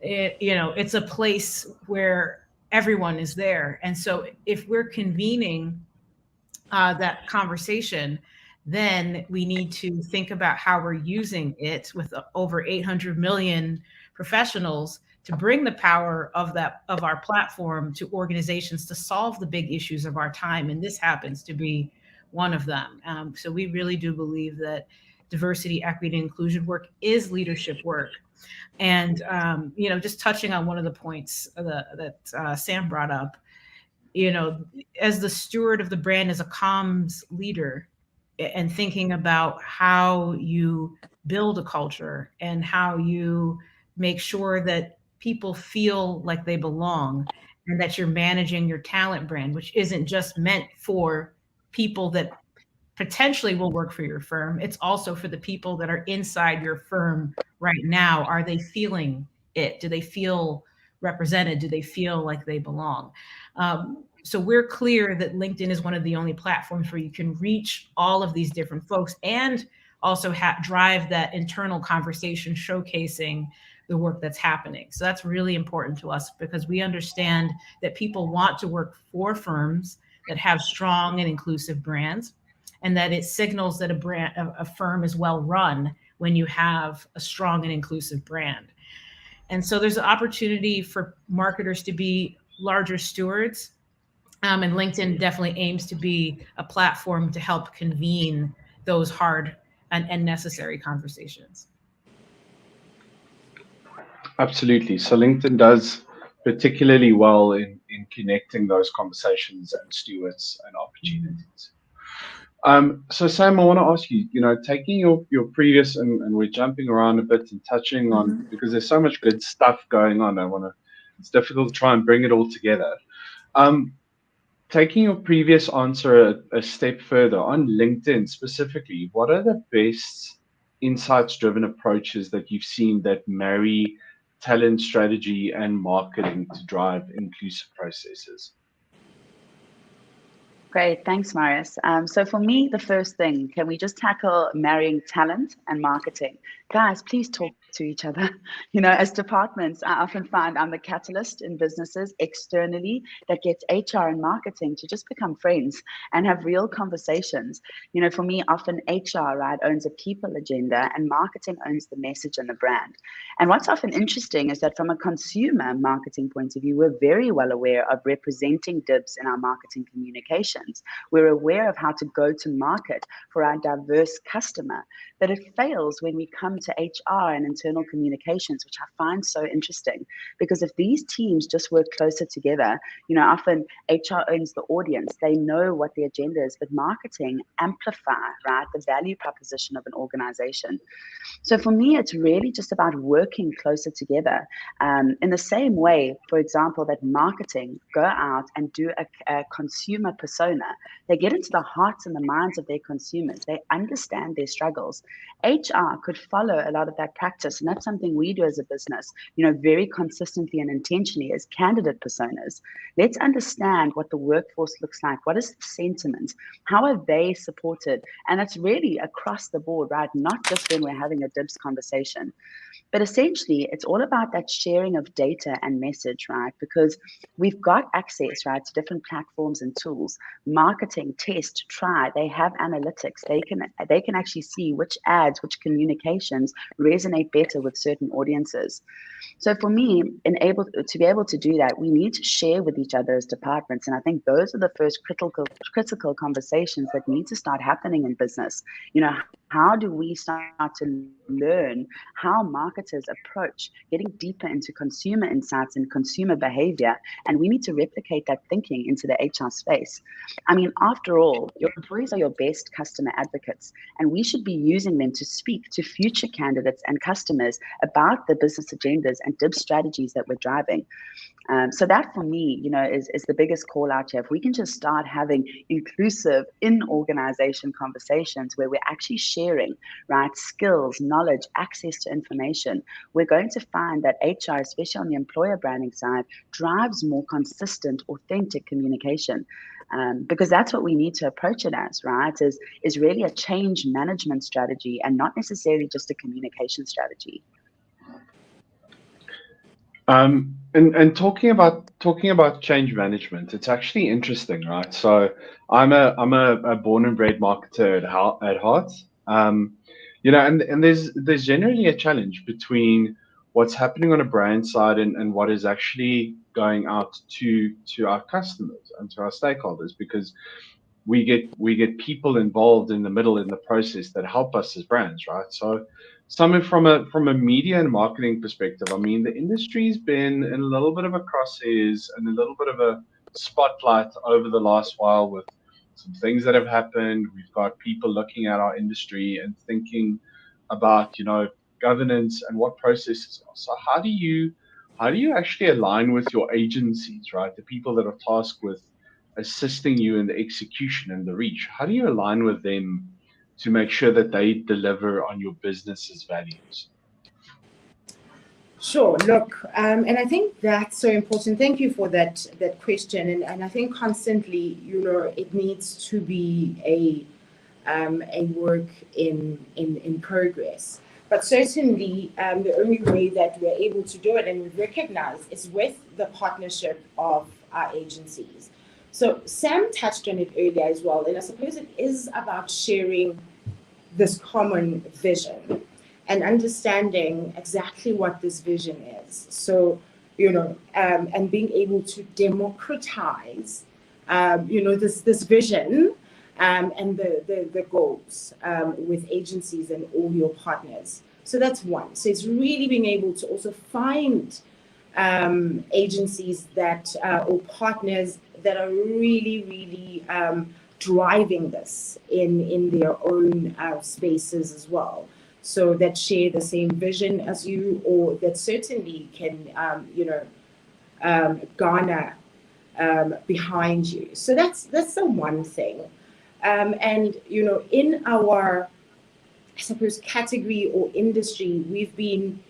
it's a place where everyone is there. And so if we're convening that conversation, then we need to think about how we're using it with over 800 million professionals to bring the power of our platform to organizations to solve the big issues of our time. And this happens to be one of them. So we really do believe that diversity, equity, and inclusion work is leadership work. And just touching on one of the points that Sam brought up, as the steward of the brand, as a comms leader, and thinking about how you build a culture and how you make sure that people feel like they belong and that you're managing your talent brand, which isn't just meant for people that potentially will work for your firm. It's also for the people that are inside your firm right now. Are they feeling it? Do they feel represented? Do they feel like they belong? So we're clear that LinkedIn is one of the only platforms where you can reach all of these different folks and also drive that internal conversation showcasing the work that's happening. So that's really important to us because we understand that people want to work for firms that have strong and inclusive brands, and that it signals that a firm is well run when you have a strong and inclusive brand. And so there's an opportunity for marketers to be larger stewards. And LinkedIn definitely aims to be a platform to help convene those hard and necessary conversations. Absolutely. So LinkedIn does particularly well in connecting those conversations and stewards and opportunities. So Sam, I want to ask you, taking your previous, and we're jumping around a bit and touching on, because there's so much good stuff going on. It's difficult to try and bring it all together. Taking your previous answer a step further on LinkedIn specifically, what are the best insights-driven approaches that you've seen that marry talent strategy and marketing to drive inclusive processes? Great, thanks, Marius. So for me, the first thing, can we just tackle marrying talent and marketing? Guys, please talk to each other. As departments, I often find I'm the catalyst in businesses externally that gets HR and marketing to just become friends and have real conversations. For me, often HR, right, owns a people agenda and marketing owns the message and the brand. And what's often interesting is that from a consumer marketing point of view, we're very well aware of representing DIBS in our marketing communications. We're aware of how to go to market for our diverse customer, but it fails when we come to HR and internal communications, which I find so interesting, because if these teams just work closer together, often HR owns the audience, they know what the agenda is, but marketing amplify, right, the value proposition of an organization. So for me, it's really just about working closer together. In the same way, for example, that marketing go out and do a consumer persona. They get into the hearts and the minds of their consumers. They understand their struggles. HR could follow a lot of that practice, and that's something we do as a business, very consistently and intentionally as candidate personas. Let's understand what the workforce looks like. What is the sentiment? How are they supported? And it's really across the board, right? Not just when we're having a DIBS conversation. But essentially, it's all about that sharing of data and message, right? Because we've got access, right, to different platforms and tools. Marketing, test, try. They have analytics. They can actually see which ads, which communications resonate better with certain audiences. So for me, to be able to do that, we need to share with each other as departments. And I think those are the first critical conversations that need to start happening in business. You know, how do we start to learn how marketers approach getting deeper into consumer insights and consumer behavior? And we need to replicate that thinking into the HR space. I mean, after all, your employees are your best customer advocates, and we should be using them to speak to future candidates and customers about the business agendas and DIB strategies that we're driving. So that for me, you know, is the biggest call out here. If we can just start having inclusive in-organization conversations where we're actually sharing, right, skills, knowledge, access to information, we're going to find that HR, especially on the employer branding side, drives more consistent, authentic communication. Because that's what we need to approach it as, right, is really a change management strategy and not necessarily just a communication strategy. And talking about change management, it's actually interesting, right? So I'm a born and bred marketer at heart. You know, and there's generally a challenge between what's happening on a brand side and what is actually going out to our customers and to our stakeholders, because we get people involved in the middle in the process that help us as brands, right? So something from a media and marketing perspective, I mean, the industry's been in a little bit of a crosshairs and a little bit of a spotlight over the last while with some things that have happened. We've got people looking at our industry and thinking about, you know, governance and what processes are. So how do you actually align with your agencies, right? The people that are tasked with assisting you in the execution and the reach. How do you align with them to make sure that they deliver on your business's values? Sure. Look, and I think that's so important. Thank you for that question. And I think constantly, you know, it needs to be a work in progress. But certainly, the only way that we're able to do it and we recognize is with the partnership of our agencies. So Sam touched on it earlier as well, and I suppose it is about sharing this common vision and understanding exactly what this vision is. So, you know, and being able to democratize, you know, this vision and the goals with agencies and all your partners. So that's one. So it's really being able to also find agencies that or partners that are really driving this in their own spaces as well. So that share the same vision as you, or that certainly can, you know, garner behind you. So that's the one thing. And, you know, in our, I suppose, category or industry, we've been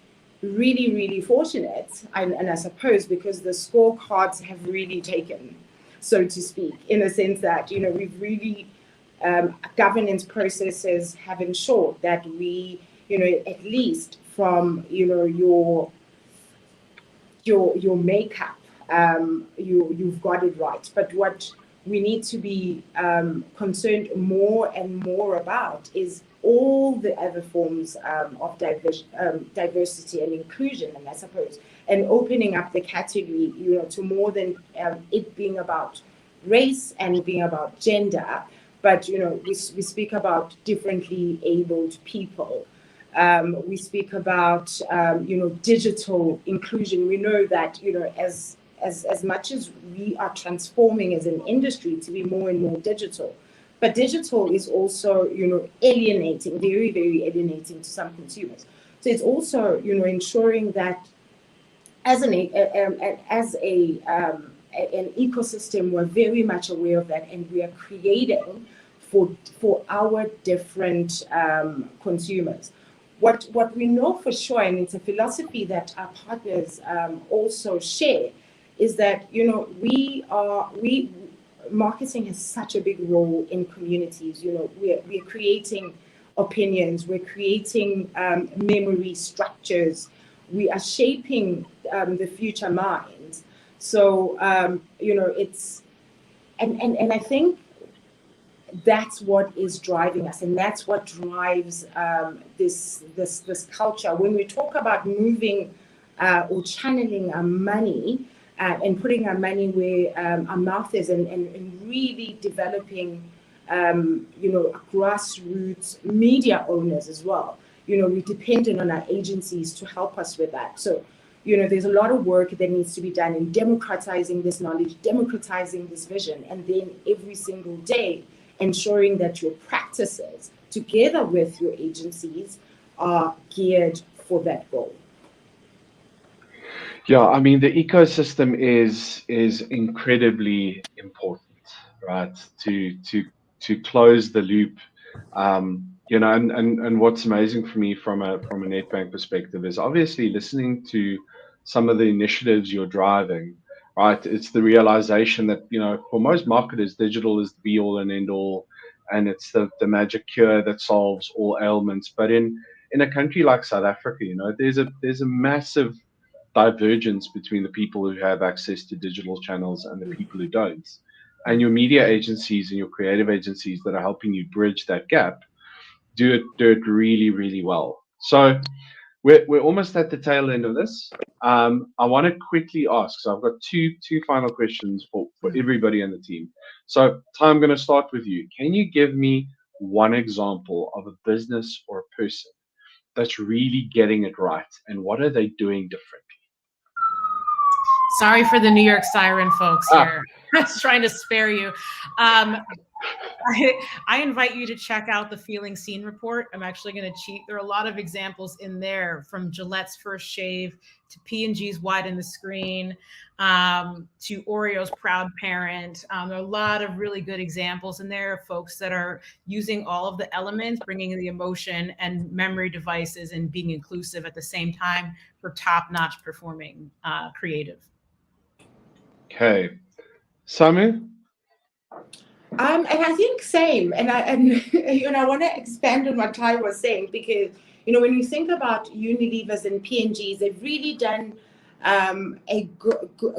really fortunate, and I suppose because the scorecards have really taken, so to speak, in a sense that, you know, we've really, governance processes have ensured that we, you know, at least from, you know, your makeup, you've got it right. But what we need to be concerned more and more about is all the other forms of diversity and inclusion, and I suppose, and opening up the category, you know, to more than it being about race and being about gender, but, you know, we speak about differently abled people. We speak about, you know, digital inclusion. We know that, you know, as much as we are transforming as an industry to be more and more digital, but digital is also, you know, alienating, very alienating to some consumers. So it's also, you know, ensuring that as an ecosystem, we're very much aware of that, and we are creating for our different consumers. What we know for sure, and it's a philosophy that our partners also share, is that, you know, marketing has such a big role in communities. You know, we're creating opinions, we're creating memory structures, we are shaping the future minds. So, you know, it's, and I think that's what is driving us, and that's what drives this culture. When we talk about moving or channeling our money and putting our money where our mouth is, and really developing, grassroots media owners as well. We're dependent on our agencies to help us with that. So, there's a lot of work that needs to be done in democratizing this knowledge, democratizing this vision, and then every single day ensuring that your practices, together with your agencies, are geared for that goal. Yeah, I mean, the ecosystem is incredibly important, right? To close the loop, and what's amazing for me from a Nedbank perspective is obviously listening to some of the initiatives you're driving, right? It's the realization that, for most marketers, digital is the be all and end all, and it's the magic cure that solves all ailments. But in a country like South Africa, there's a massive divergence between the people who have access to digital channels and the people who don't. And your media agencies and your creative agencies that are helping you bridge that gap do it really, really well. So we're almost at the tail end of this. I want to quickly ask, so I've got two final questions for everybody on the team. So Ty, I'm going to start with you. Can you give me one example of a business or a person that's really getting it right, and what are they doing differently? Sorry for the New York siren folks here. I was trying to spare you. I invite you to check out the Feeling Seen report. I'm actually going to cheat. There are a lot of examples in there, from Gillette's First Shave to P&G's Widen the Screen, to Oreo's Proud Parent. There are a lot of really good examples in there of folks that are using all of the elements, bringing the emotion and memory devices, and being inclusive at the same time for top-notch performing creative. Okay. Samu? And I think same, and I want to expand on what Ty was saying, because when you think about Unilever's and P&G's, they've really done a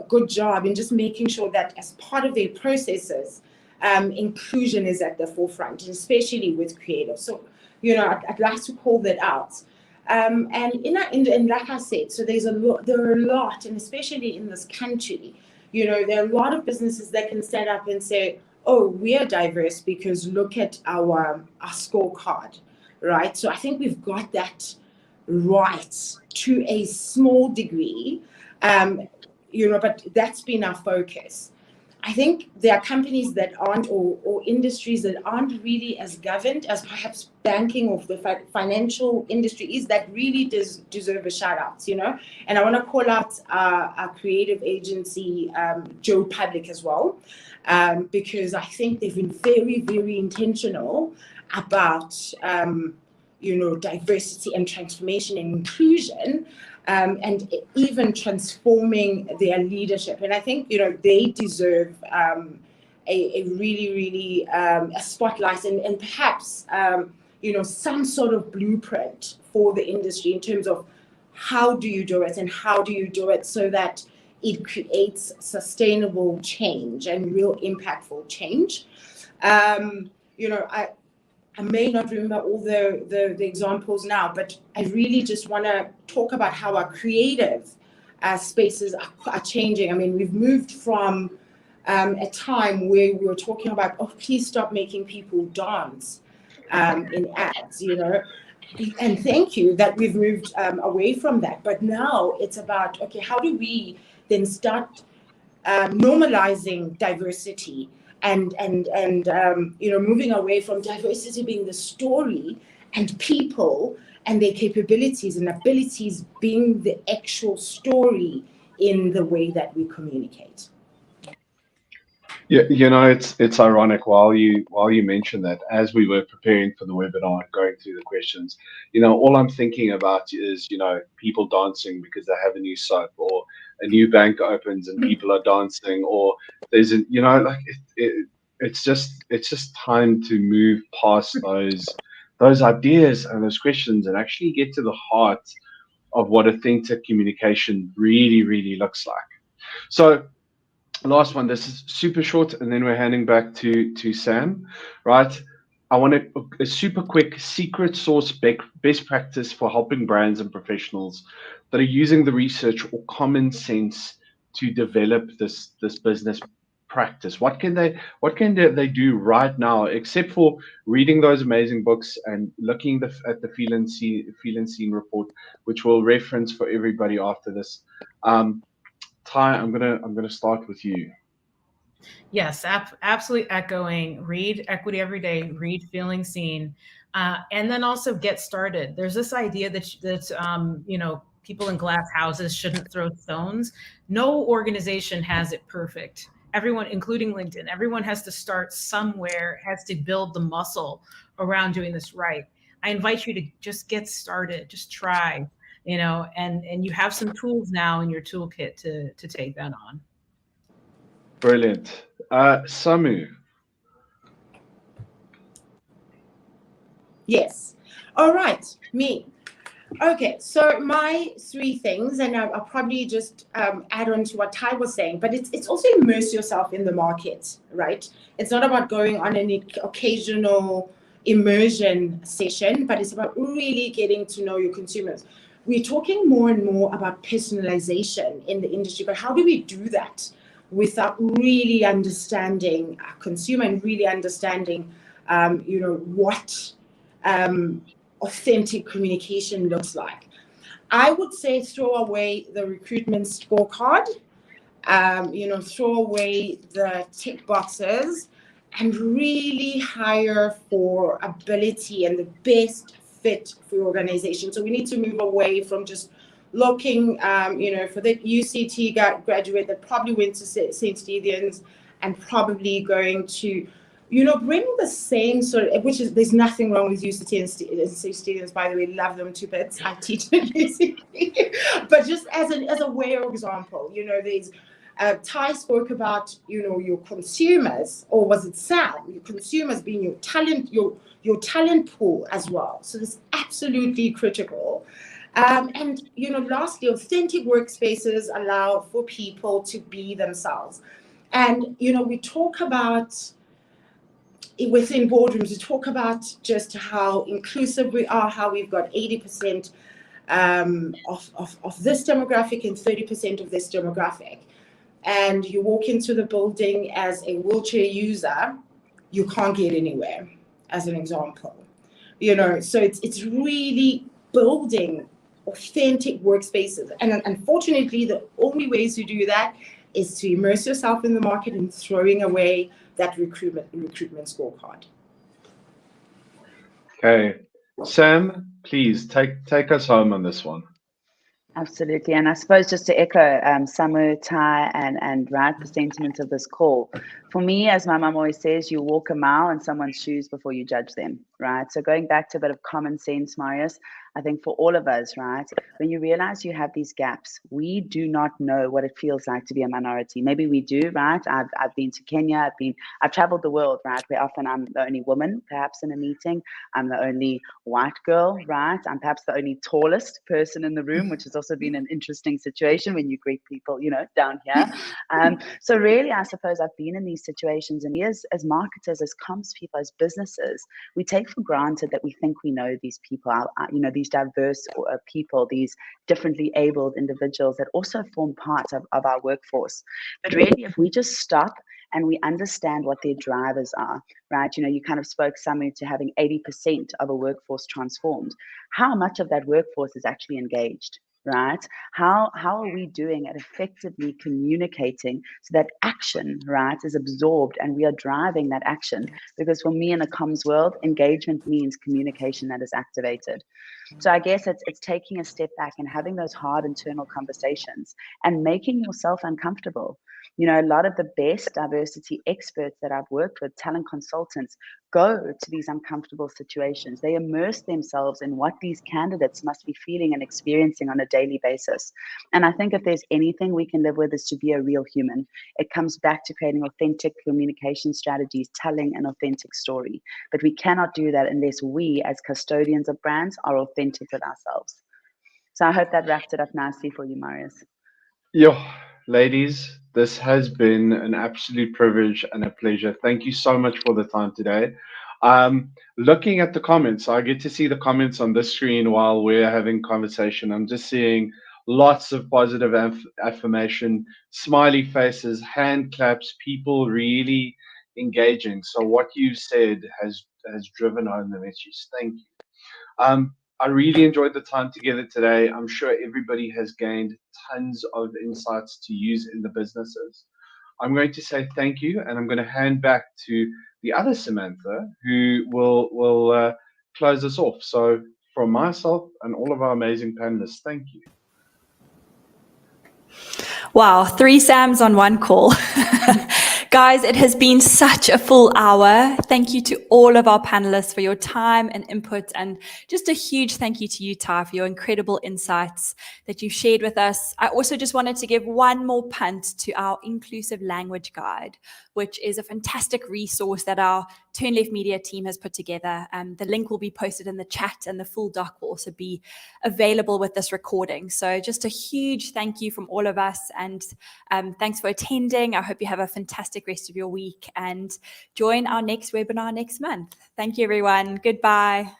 good job in just making sure that as part of their processes, inclusion is at the forefront, and especially with creative. So I'd like to call that out. And like I said, so there are a lot, and especially in this country, there are a lot of businesses that can stand up and say, oh, we are diverse because look at our scorecard, right? So I think we've got that right to a small degree, but that's been our focus. I think there are companies that aren't, or industries that aren't really as governed as perhaps banking or the financial industry is, that really deserve a shout out, And I want to call out our creative agency, Joe Public, as well, because I think they've been very, very intentional about, diversity and transformation and inclusion. And even transforming their leadership. And I think, they deserve a really, really a spotlight and perhaps, some sort of blueprint for the industry in terms of how do you do it, and how do you do it so that it creates sustainable change and real impactful change. I may not remember all the examples now, but I really just want to talk about how our creative spaces are changing. I mean, we've moved from a time where we were talking about, oh, please stop making people dance in ads, and thank you that we've moved away from that. But now it's about, okay, how do we then start normalizing diversity? And moving away from diversity being the story, and people and their capabilities and abilities being the actual story in the way that we communicate. Yeah, it's ironic while you mentioned that, as we were preparing for the webinar and going through the questions, all I'm thinking about is, people dancing because they have a new soap, or a new bank opens and people are dancing, or there's it's just time to move past those ideas and those questions and actually get to the heart of what authentic communication really, really looks like. So last one. This is super short, and then we're handing back to Sam, right? I want a super quick secret sauce best practice for helping brands and professionals that are using the research or common sense to develop this business practice. What can they do right now, except for reading those amazing books and looking at the feel and scene report, which we'll reference for everybody after this. Ty, I'm gonna start with you. Yes, absolutely echoing. Read Equity Every Day, read Feeling Seen, and then also get started. There's this idea that people in glass houses shouldn't throw stones. No organization has it perfect. Everyone, including LinkedIn, everyone has to start somewhere, has to build the muscle around doing this right. I invite you to just get started, just try, and you have some tools now in your toolkit to take that on. Brilliant. Samu. Yes. All right. Me. Okay. So my 3 things, and I'll probably just add on to what Ty was saying, but it's also immerse yourself in the market, right? It's not about going on an occasional immersion session, but it's about really getting to know your consumers. We're talking more and more about personalization in the industry, but how do we do that without really understanding our consumer and really understanding, what authentic communication looks like? I would say throw away the recruitment scorecard, throw away the tick boxes, and really hire for ability and the best fit for your organization. So we need to move away from just looking, for the UCT graduate that probably went to St. Stephen's and probably going to, bring the same sort of, which is, there's nothing wrong with UCT and St. Stephen's, by the way, love them to bits. I teach at UCT, but just as a way of example, there's, Ty spoke about, your consumers, or was it Sam? Your consumers being your talent, your talent pool as well. So this is absolutely critical. And lastly, authentic workspaces allow for people to be themselves. And we talk about, within boardrooms, we talk about just how inclusive we are, how we've got 80% of this demographic and 30% of this demographic. And you walk into the building as a wheelchair user, you can't get anywhere, as an example. So it's really building authentic workspaces. And unfortunately, the only ways to do that is to immerse yourself in the market and throwing away that recruitment scorecard. Okay. Sam, please take us home on this one. Absolutely. And I suppose just to echo Samu, Ty, and right, the sentiment of this call. For me, as my mum always says, you walk a mile in someone's shoes before you judge them, right? So going back to a bit of common sense, Marius, I think for all of us, right, when you realize you have these gaps, we do not know what it feels like to be a minority. Maybe we do, right? I've been to Kenya, I've traveled the world, right, where often I'm the only woman, perhaps in a meeting. I'm the only white girl, right? I'm perhaps the only tallest person in the room, which has also been an interesting situation when you greet people, down here. So really, I suppose I've been in these situations, and we as marketers, as comms people, as businesses, we take for granted that we think we know these people, these diverse people, these differently abled individuals that also form part of our workforce. But really, if we just stop and we understand what their drivers are, right? You kind of spoke, Samu, to having 80% of a workforce transformed. How much of that workforce is actually engaged? Right? How are we doing at effectively communicating so that action, right, is absorbed and we are driving that action? Because for me in a comms world, engagement means communication that is activated. So I guess it's taking a step back and having those hard internal conversations and making yourself uncomfortable. A lot of the best diversity experts that I've worked with, talent consultants, go to these uncomfortable situations. They immerse themselves in what these candidates must be feeling and experiencing on a daily basis. And I think if there's anything we can live with is to be a real human. It comes back to creating authentic communication strategies, telling an authentic story. But we cannot do that unless we, as custodians of brands, are authentic with ourselves. So I hope that wrapped it up nicely for you, Marius. Yo, ladies, this has been an absolute privilege and a pleasure. Thank you so much for the time today. Looking at the comments, I get to see the comments on this screen while we're having conversation. I'm just seeing lots of positive affirmation, smiley faces, hand claps, people really engaging. So what you said has driven home the message. Thank you. I really enjoyed the time together today. I'm sure everybody has gained tons of insights to use in the businesses. I'm going to say thank you, and I'm going to hand back to the other Samantha, who will close us off. So from myself and all of our amazing panelists, thank you. Wow, 3 Sams on 1 call. Guys, it has been such a full hour. Thank you to all of our panelists for your time and input, and just a huge thank you to you, Ty, for your incredible insights that you've shared with us. I also just wanted to give one more punt to our inclusive language guide, which is a fantastic resource that our Turn Left Media team has put together. The link will be posted in the chat, and the full doc will also be available with this recording. So just a huge thank you from all of us, and thanks for attending. I hope you have a fantastic rest of your week, and join our next webinar next month. Thank you, everyone. Goodbye.